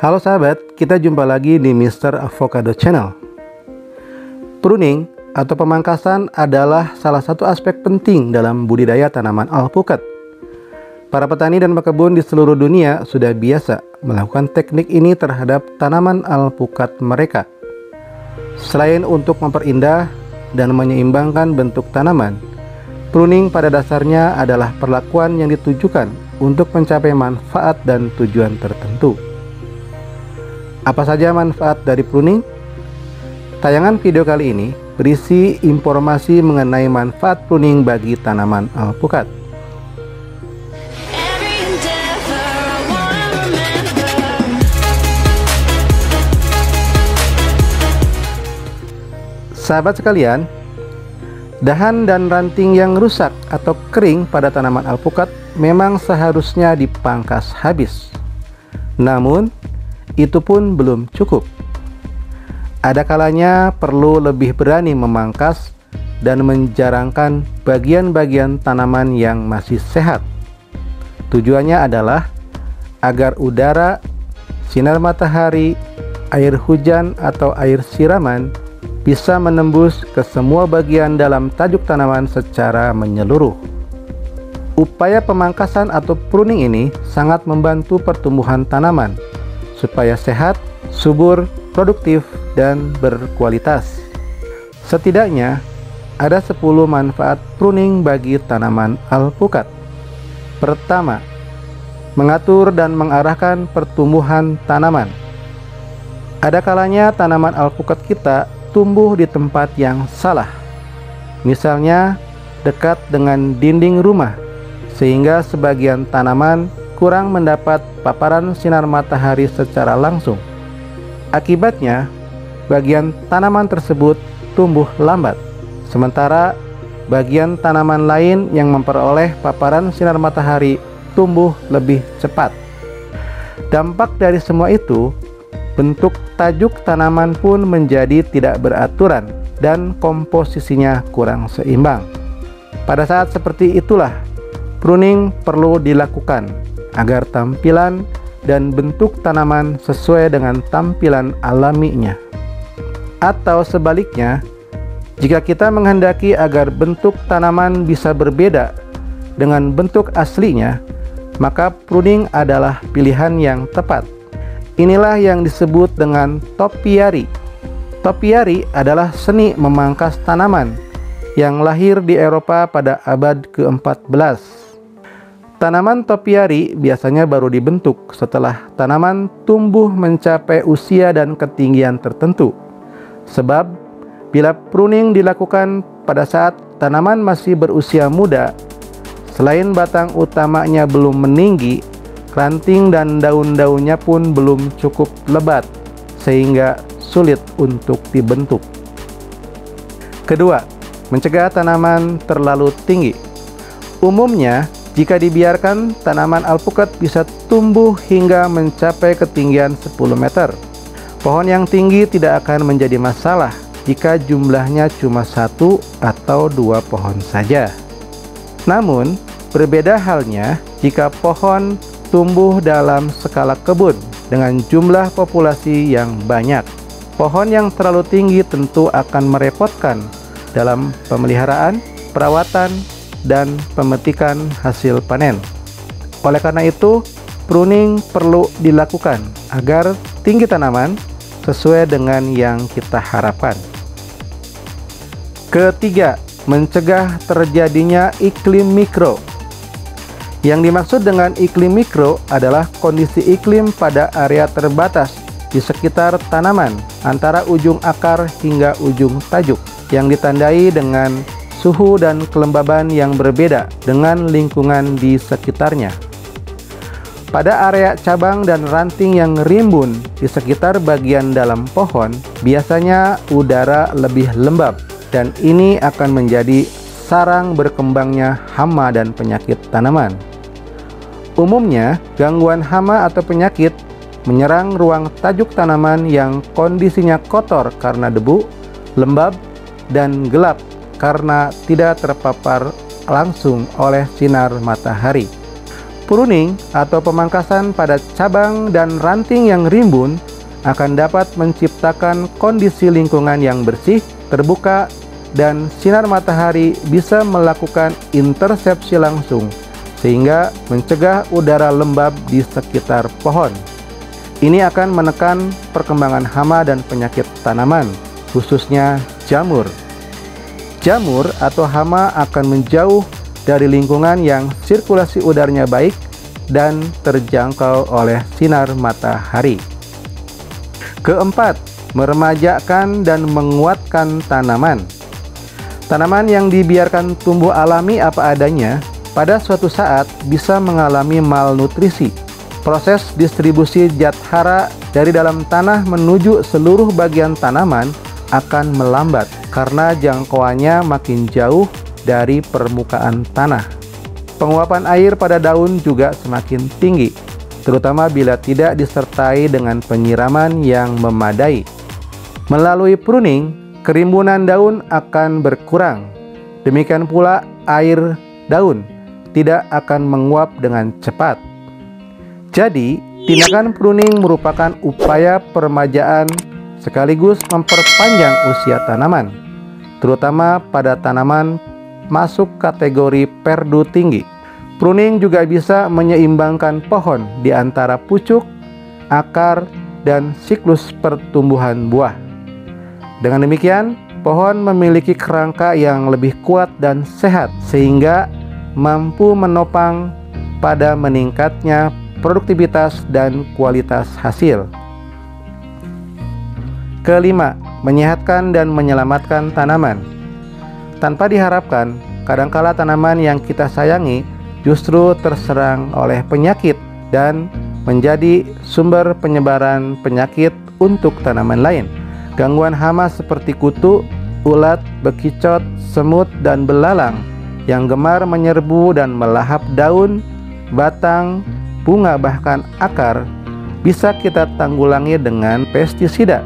Halo sahabat, kita jumpa lagi di Mr. Avocado Channel. Pruning atau pemangkasan adalah salah satu aspek penting dalam budidaya tanaman alpukat. Para petani dan pekebun di seluruh dunia sudah biasa melakukan teknik ini terhadap tanaman alpukat mereka. Selain untuk memperindah dan menyeimbangkan bentuk tanaman, pruning pada dasarnya adalah perlakuan yang ditujukan untuk mencapai manfaat dan tujuan tertentu. Apa saja manfaat dari pruning? Tayangan video kali ini berisi informasi mengenai manfaat pruning bagi tanaman alpukat. Sahabat sekalian, dahan dan ranting yang rusak atau kering pada tanaman alpukat memang seharusnya dipangkas habis. Namun, itu pun belum cukup. Ada kalanya perlu lebih berani memangkas dan menjarangkan bagian-bagian tanaman yang masih sehat. Tujuannya adalah agar udara, sinar matahari, air hujan atau air siraman bisa menembus ke semua bagian dalam tajuk tanaman secara menyeluruh. Upaya pemangkasan atau pruning ini sangat membantu pertumbuhan tanaman supaya sehat, subur, produktif, dan berkualitas. Setidaknya ada 10 manfaat pruning bagi tanaman alpukat. Pertama, mengatur dan mengarahkan pertumbuhan tanaman. Ada kalanya tanaman alpukat kita tumbuh di tempat yang salah, misalnya dekat dengan dinding rumah, sehingga sebagian tanaman kurang mendapat paparan sinar matahari secara langsung. Akibatnya, bagian tanaman tersebut tumbuh lambat, sementara bagian tanaman lain yang memperoleh paparan sinar matahari tumbuh lebih cepat. Dampak dari semua itu, bentuk tajuk tanaman pun menjadi tidak beraturan dan komposisinya kurang seimbang. Pada saat seperti itulah, pruning perlu dilakukan agar tampilan dan bentuk tanaman sesuai dengan tampilan alaminya. Atau sebaliknya, jika kita menghendaki agar bentuk tanaman bisa berbeda dengan bentuk aslinya, maka pruning adalah pilihan yang tepat. Inilah yang disebut dengan topiary. Topiary adalah seni memangkas tanaman yang lahir di Eropa pada abad ke-14. Tanaman topiary biasanya baru dibentuk setelah tanaman tumbuh mencapai usia dan ketinggian tertentu. Sebab bila pruning dilakukan pada saat tanaman masih berusia muda, selain batang utamanya belum meninggi, ranting dan daun-daunnya pun belum cukup lebat sehingga sulit untuk dibentuk. Kedua, mencegah tanaman terlalu tinggi. Umumnya, jika dibiarkan, tanaman alpukat bisa tumbuh hingga mencapai ketinggian 10 meter. Pohon yang tinggi tidak akan menjadi masalah jika jumlahnya cuma 1 atau 2 pohon saja. Namun, berbeda halnya jika pohon tumbuh dalam skala kebun dengan jumlah populasi yang banyak. Pohon yang terlalu tinggi tentu akan merepotkan dalam pemeliharaan, perawatan, dan pemetikan hasil panen. Oleh karena itu, pruning perlu dilakukan agar tinggi tanaman sesuai dengan yang kita harapkan. Ketiga, mencegah terjadinya iklim mikro. Yang dimaksud dengan iklim mikro adalah kondisi iklim pada area terbatas di sekitar tanaman antara ujung akar hingga ujung tajuk, yang ditandai dengan suhu dan kelembaban yang berbeda dengan lingkungan di sekitarnya. Pada area cabang dan ranting yang rimbun di sekitar bagian dalam pohon, biasanya udara lebih lembab, dan ini akan menjadi sarang berkembangnya hama dan penyakit tanaman. Umumnya, gangguan hama atau penyakit menyerang ruang tajuk tanaman yang kondisinya kotor karena debu, lembab, dan gelap karena tidak terpapar langsung oleh sinar matahari. Pruning atau pemangkasan pada cabang dan ranting yang rimbun akan dapat menciptakan kondisi lingkungan yang bersih, terbuka, dan sinar matahari bisa melakukan intersepsi langsung, sehingga mencegah udara lembab di sekitar pohon. Ini akan menekan perkembangan hama dan penyakit tanaman, khususnya jamur. Jamur atau hama akan menjauh dari lingkungan yang sirkulasi udaranya baik dan terjangkau oleh sinar matahari. Keempat, meremajakan dan menguatkan tanaman. Tanaman yang dibiarkan tumbuh alami apa adanya pada suatu saat bisa mengalami malnutrisi. Proses distribusi zat hara dari dalam tanah menuju seluruh bagian tanaman akan melambat karena jangkauannya makin jauh dari permukaan tanah. Penguapan air pada daun juga semakin tinggi, terutama bila tidak disertai dengan penyiraman yang memadai. Melalui pruning, kerimbunan daun akan berkurang. Demikian pula air daun tidak akan menguap dengan cepat. Jadi, tindakan pruning merupakan upaya peremajaan sekaligus memperpanjang usia tanaman, terutama pada tanaman masuk kategori perdu tinggi. Pruning juga bisa menyeimbangkan pohon di antara pucuk, akar, dan siklus pertumbuhan buah. Dengan demikian, pohon memiliki kerangka yang lebih kuat dan sehat sehingga mampu menopang pada meningkatnya produktivitas dan kualitas hasil. Kelima, menyehatkan dan menyelamatkan tanaman. Tanpa diharapkan, kadangkala tanaman yang kita sayangi justru terserang oleh penyakit dan menjadi sumber penyebaran penyakit untuk tanaman lain. Gangguan hama seperti kutu, ulat, bekicot, semut, dan belalang yang gemar menyerbu dan melahap daun, batang, bunga, bahkan akar bisa kita tanggulangi dengan pestisida.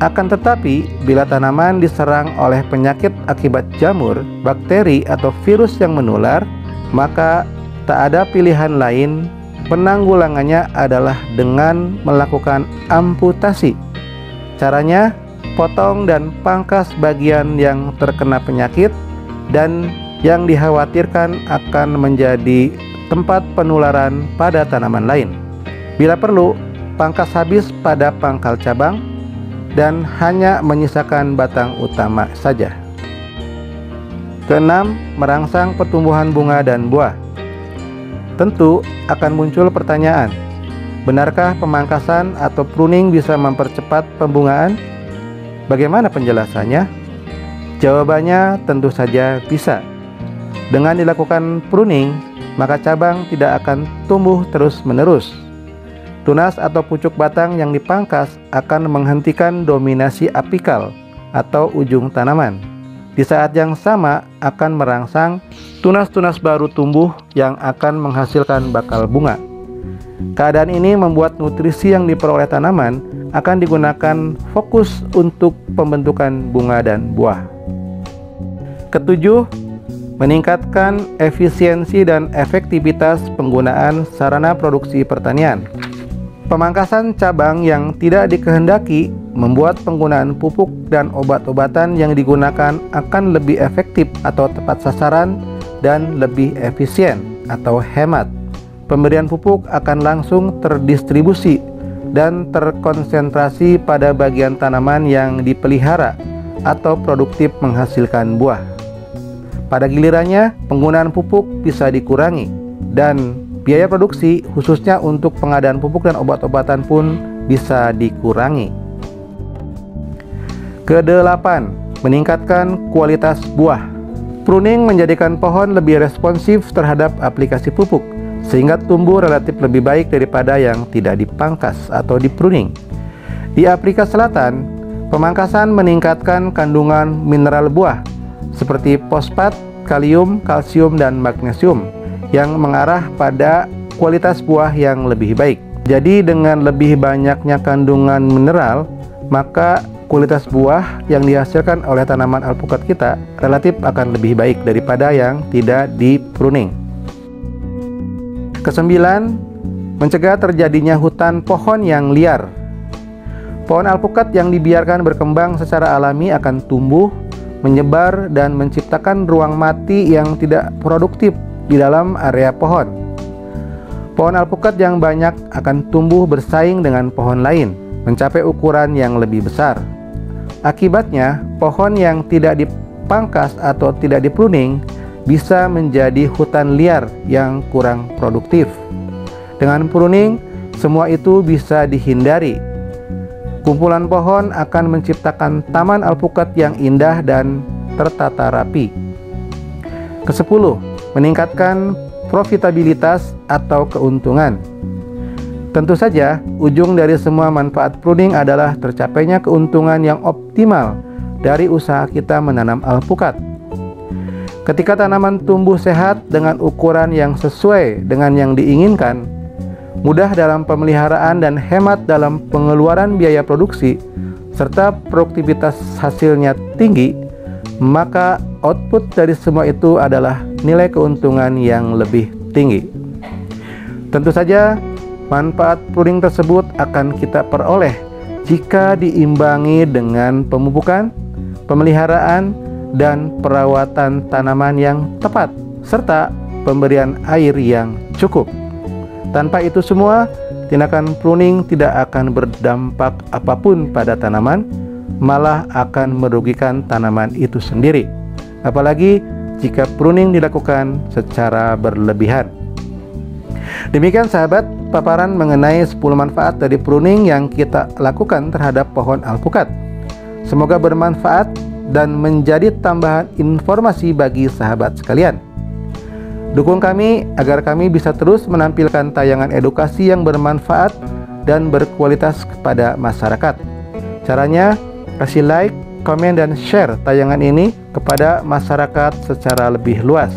Akan tetapi, bila tanaman diserang oleh penyakit akibat jamur, bakteri, atau virus yang menular, maka tak ada pilihan lain. Penanggulangannya adalah dengan melakukan amputasi. Caranya, potong dan pangkas bagian yang terkena penyakit dan yang dikhawatirkan akan menjadi tempat penularan pada tanaman lain. Bila perlu, pangkas habis pada pangkal cabang dan hanya menyisakan batang utama saja. Keenam, merangsang pertumbuhan bunga dan buah. Tentu akan muncul pertanyaan, benarkah pemangkasan atau pruning bisa mempercepat pembungaan? Bagaimana penjelasannya? Jawabannya tentu saja bisa. Dengan dilakukan pruning, maka cabang tidak akan tumbuh terus-menerus. Tunas atau pucuk batang yang dipangkas akan menghentikan dominasi apikal atau ujung tanaman. Di saat yang sama akan merangsang tunas-tunas baru tumbuh yang akan menghasilkan bakal bunga. Keadaan ini membuat nutrisi yang diperoleh tanaman akan digunakan fokus untuk pembentukan bunga dan buah. Ketujuh, meningkatkan efisiensi dan efektivitas penggunaan sarana produksi pertanian. Pemangkasan cabang yang tidak dikehendaki membuat penggunaan pupuk dan obat-obatan yang digunakan akan lebih efektif atau tepat sasaran dan lebih efisien atau hemat. Pemberian pupuk akan langsung terdistribusi dan terkonsentrasi pada bagian tanaman yang dipelihara atau produktif menghasilkan buah. Pada gilirannya, penggunaan pupuk bisa dikurangi dan biaya produksi khususnya untuk pengadaan pupuk dan obat-obatan pun bisa dikurangi. Kedelapan, meningkatkan kualitas buah. Pruning menjadikan pohon lebih responsif terhadap aplikasi pupuk sehingga tumbuh relatif lebih baik daripada yang tidak dipangkas atau dipruning. Di Afrika Selatan, pemangkasan meningkatkan kandungan mineral buah seperti fosfat, kalium, kalsium, dan magnesium yang mengarah pada kualitas buah yang lebih baik. Jadi dengan lebih banyaknya kandungan mineral, maka kualitas buah yang dihasilkan oleh tanaman alpukat kita relatif akan lebih baik daripada yang tidak dipruning. Kesembilan, mencegah terjadinya hutan pohon yang liar. Pohon alpukat yang dibiarkan berkembang secara alami akan tumbuh, menyebar, dan menciptakan ruang mati yang tidak produktif di dalam area pohon. Pohon alpukat yang banyak akan tumbuh bersaing dengan pohon lain, mencapai ukuran yang lebih besar. Akibatnya, pohon yang tidak dipangkas atau tidak dipruning bisa menjadi hutan liar yang kurang produktif. Dengan pruning, semua itu bisa dihindari. Kumpulan pohon akan menciptakan taman alpukat yang indah dan tertata rapi. Kesepuluh, meningkatkan profitabilitas atau keuntungan. Tentu saja, ujung dari semua manfaat pruning adalah tercapainya keuntungan yang optimal dari usaha kita menanam alpukat. Ketika tanaman tumbuh sehat dengan ukuran yang sesuai dengan yang diinginkan, mudah dalam pemeliharaan dan hemat dalam pengeluaran biaya produksi, serta produktivitas hasilnya tinggi, maka output dari semua itu adalah nilai keuntungan yang lebih tinggi. Tentu saja, manfaat pruning tersebut akan kita peroleh jika diimbangi dengan pemupukan, pemeliharaan, dan perawatan tanaman yang tepat, serta pemberian air yang cukup. Tanpa itu semua, tindakan pruning tidak akan berdampak apapun pada tanaman, malah akan merugikan tanaman itu sendiri. Apalagi jika pruning dilakukan secara berlebihan. Demikian sahabat, paparan mengenai 10 manfaat dari pruning yang kita lakukan terhadap pohon alpukat. Semoga bermanfaat dan menjadi tambahan informasi bagi sahabat sekalian. Dukung kami agar kami bisa terus menampilkan tayangan edukasi yang bermanfaat dan berkualitas kepada masyarakat. Caranya, kasih like, komen, dan share tayangan ini kepada masyarakat secara lebih luas.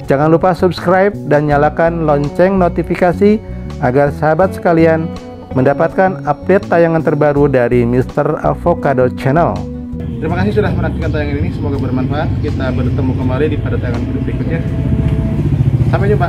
Jangan lupa subscribe dan nyalakan lonceng notifikasi agar sahabat sekalian mendapatkan update tayangan terbaru dari Mr. Avocado Channel. Terima kasih sudah menyaksikan tayangan ini, semoga bermanfaat. Kita bertemu kembali di pada tayangan berikutnya. Sampai jumpa.